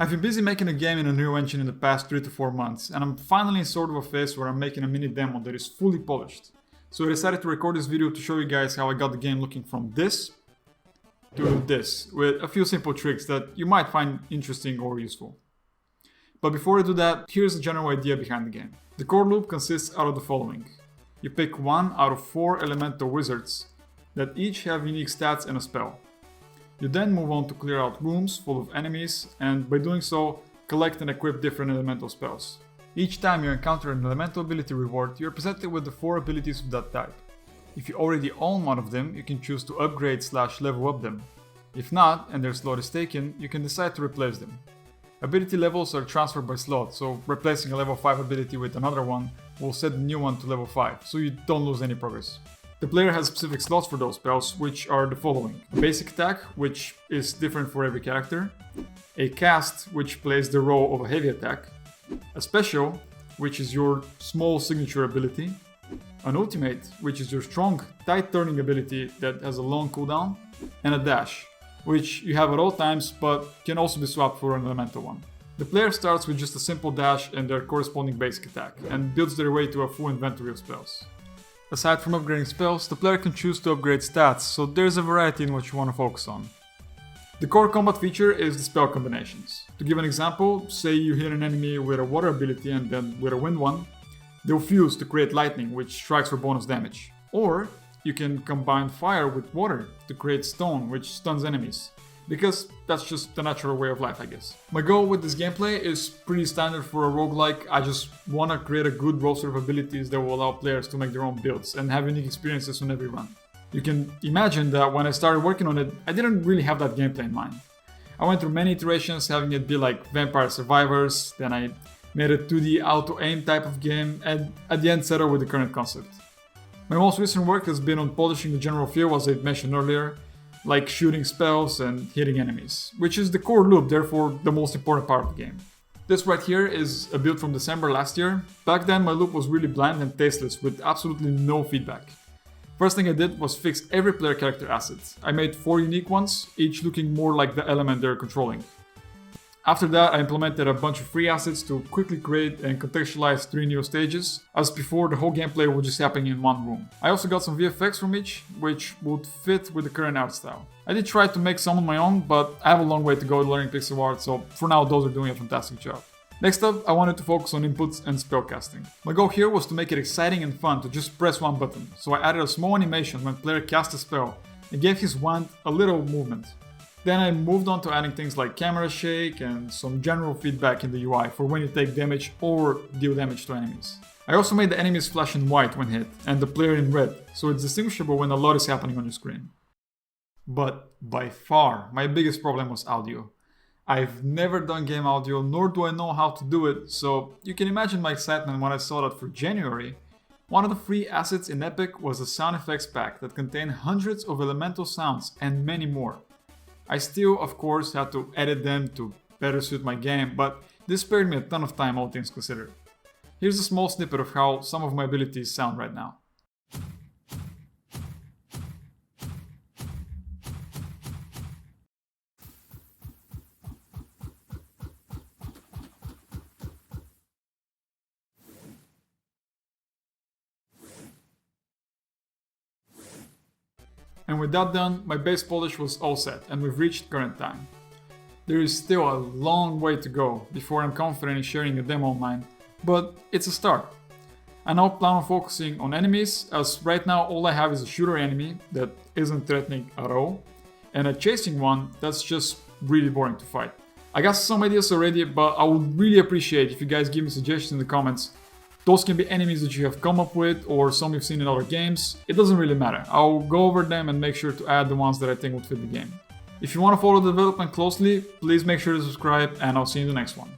I've been busy making a game in a new engine in the past 3 to 4 months, and I'm finally in sort of a phase where I'm making a mini demo that is fully polished. So I decided to record this video to show you guys how I got the game looking from this to this, with a few simple tricks that you might find interesting or useful. But before I do that, here's the general idea behind the game. The core loop consists out of the following. You pick one out of 4 elemental wizards that each have unique stats and a spell. You then move on to clear out rooms full of enemies, and by doing so, collect and equip different elemental spells. Each time you encounter an elemental ability reward, you are presented with the 4 abilities of that type. If you already own one of them, you can choose to upgrade/level up them. If not, and their slot is taken, you can decide to replace them. Ability levels are transferred by slot, so replacing a level 5 ability with another one will set the new one to level 5, so you don't lose any progress. The player has specific slots for those spells, which are the following. Basic attack, which is different for every character. A cast, which plays the role of a heavy attack. A special, which is your small signature ability. An ultimate, which is your strong, tight turning ability that has a long cooldown. And a dash, which you have at all times but can also be swapped for an elemental one. The player starts with just a simple dash and their corresponding basic attack, and builds their way to a full inventory of spells. Aside from upgrading spells, the player can choose to upgrade stats, so there's a variety in what you want to focus on. The core combat feature is the spell combinations. To give an example, say you hit an enemy with a water ability and then with a wind one, they'll fuse to create lightning, which strikes for bonus damage. Or you can combine fire with water to create stone, which stuns enemies. Because that's just the natural way of life, I guess. My goal with this gameplay is pretty standard for a roguelike. I just want to create a good roster of abilities that will allow players to make their own builds and have unique experiences on every run. You can imagine that when I started working on it, I didn't really have that gameplay in mind. I went through many iterations, having it be like Vampire Survivors, then I made a 2D auto-aim type of game, and at the end settled with the current concept. My most recent work has been on polishing the general feel, as I mentioned earlier, like shooting spells and hitting enemies, which is the core loop, therefore the most important part of the game. This right here is a build from December last year. Back then my loop was really bland and tasteless with absolutely no feedback. First thing I did was fix every player character asset. I made 4 unique ones, each looking more like the element they're controlling. After that, I implemented a bunch of free assets to quickly create and contextualize 3 new stages. As before, the whole gameplay was just happening in one room. I also got some VFX from each, which would fit with the current art style. I did try to make some on my own, but I have a long way to go learning pixel art, so for now those are doing a fantastic job. Next up, I wanted to focus on inputs and spellcasting. My goal here was to make it exciting and fun to just press one button, so I added a small animation when player cast a spell and gave his wand a little movement. Then I moved on to adding things like camera shake and some general feedback in the UI for when you take damage or deal damage to enemies. I also made the enemies flash in white when hit and the player in red, so it's distinguishable when a lot is happening on your screen. But by far, my biggest problem was audio. I've never done game audio, nor do I know how to do it, so you can imagine my excitement when I saw that for January, one of the free assets in Epic was a sound effects pack that contained hundreds of elemental sounds and many more. I still, of course, had to edit them to better suit my game, but this spared me a ton of time, all things considered. Here's a small snippet of how some of my abilities sound right now. And with that done, my base polish was all set and we've reached current time. There is still a long way to go before I'm confident in sharing a demo online, but it's a start. I now plan on focusing on enemies, as right now all I have is a shooter enemy that isn't threatening at all, and a chasing one that's just really boring to fight. I got some ideas already, but I would really appreciate if you guys give me suggestions in the comments. Those can be enemies that you have come up with or some you've seen in other games. It doesn't really matter. I'll go over them and make sure to add the ones that I think would fit the game. If you want to follow the development closely, please make sure to subscribe and I'll see you in the next one.